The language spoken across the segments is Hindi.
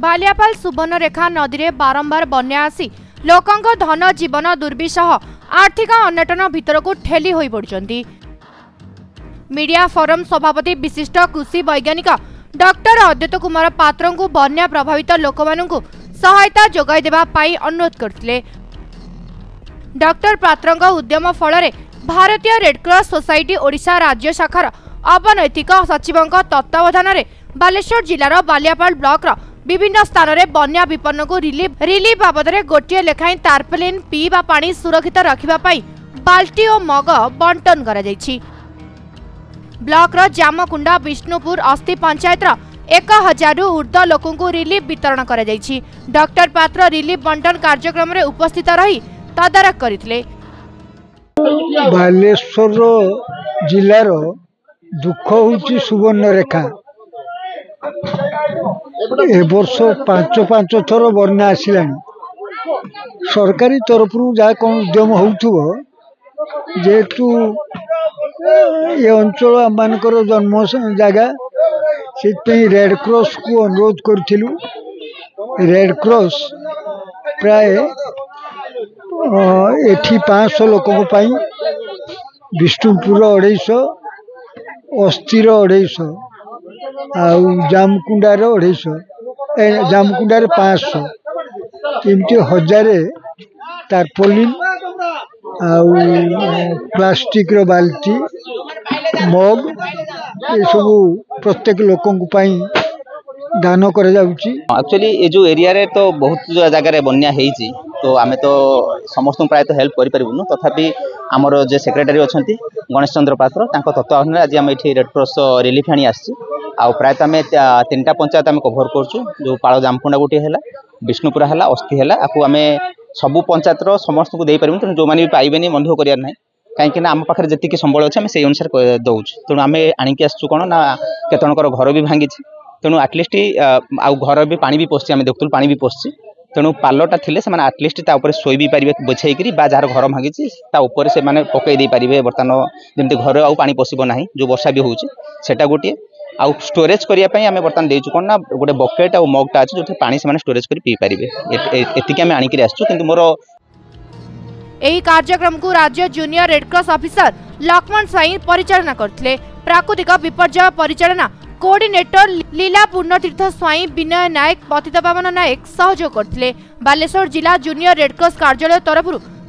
बालियापाल सुवर्णरेखा नदी में बारंबार बन्या आसी लोकंक धन जीवन दुर्विसह आर्थिक अनटन भितर को ठेली होई पड़ुचंती। मीडिया फोरम सभापति विशिष्ट कृषि वैज्ञानिक डॉक्टर अद्वैत कुमार पात्र को बन्या प्रभावित लोक मानू सहायता जोगाई देबा पाई अनुरोध करथिले। डॉक्टर पात्र उद्यम फल भारतीय रेडक्रॉस सोसाइटी ओडिशा राज्य शाखार अवनैतिक सचिव तत्वावधान में बालेश्वर जिलार बालियापाल ब्लॉक विभिन्न स्थान में बन्या विपन्न को रिलीफ बाबद में गोटे लेखाई तारपलिन पीवा पानी सुरक्षित रखापी बाल्टी और मग बंटन कर ब्लॉक जामकुंडा विष्णुपुर अस्थि पंचायत 1000 ऊर्ध्व लोक रिलीफ वितरण कर डॉक्टर पात्र रिलीफ बंटन कार्यक्रम में उपस्थित रही तदारख करथिले। बालेश्वर जिलार दुख होची सुवर्णरेखा ए वर्ष 5 थर बन्या आसला सरकारी तरफ जहाँ कौन उद्यम हो जेहेतु ये अंचल आमर जन्म जगह से रेडक्रॉस को अनुरोध करूँ। रेडक्रॉस प्राय एठी 500 लोक विष्णुपुर 250 अस्थिर 250 आउ जामकुंडार 250 जामकुंडार 500 एमती 1000 तारपोलिन आउ प्लास्टिक रो बाल्टी मग ये सब प्रत्येक लोकों दान कर एक्चुअली ये जो एरिया रे तो बहुत जगह बन्या है तो आमे तो समस्त प्राय तो हेल्प करूँ तथापि आमर जो सेक्रेटरी अच्छा गणेश चंद्र पात्र तत्वावधान आज आम ये रेडक्रॉस रिलीफ आनी आ प्रायत आम 3टा पंचायत आम कभर करूँ जो पाड़ जामकुंडा गोटे है विष्णुपुर है अस्थि है आपको आम सबू पंचायत समस्त को दे पारूँ तेणु जो मैंने भी पाइबे मन दुख करार ना कहीं आम पाखे जी संबल अच्छे से अनुसार दौचु तेणु आम आणिकी आसू कौन ना केतर घर भी भांगी तेणु आटलिस्ट आउ घर भी पानी भी पशि आम देखुलु पानी भी पशि तेणु पालटा थे से आटलिस्ट शोई भी पारे बोझे जार घर भांगी से पकई दे पारे बर्तमान जमी घर आउ पानी पशब ना जो वर्षा भी होटा गोटे आउ स्टोरेज करने आम बर्तमान देचु कौन ना गोटे बकेट आउ मगटा अच्छे जो पानी से स्टोरेज कर पी पारे एतिक आम आणिक आसचु कि मोर एही कार्यक्रम को राज्य junior Red Cross officer Laxman Sai परिचालना करथिले। प्राकृतिक विपर्यय परिचालना कोऑर्डिनेटर लीला पूर्णतीर्थ स्वाई विनय नायक पतितपावन नायक सहयोग करथिले। बालेश्वर जिला जूनियर रेडक्रॉस कार्यालय तरफ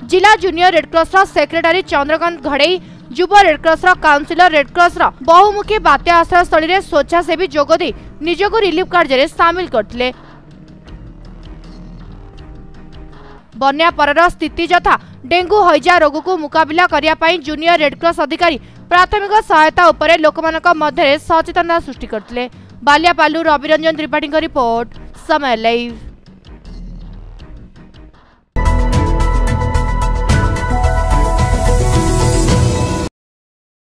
जिला junior Red Cross secretary Chandrakant Ghadai युव रेडक्रॉस काउंसिलर रेडक्रॉस बहुमुखी बात्या आश्रय स्थली में स्वेच्छासेवी जोगदे निजको रिलीफ कार्य सामिल करथिले। बन्या परर स्थिति यथा डेंगू हैजा रोग को मुकाबिला करने जूनियर रेडक्रॉस अधिकारी प्राथमिक सहायता उपरे लोकमानक मध्य सचेतनता सृष्टि करथिले। बालियापालू रविरंजन त्रिपाठी रिपोर्ट समय लाइव।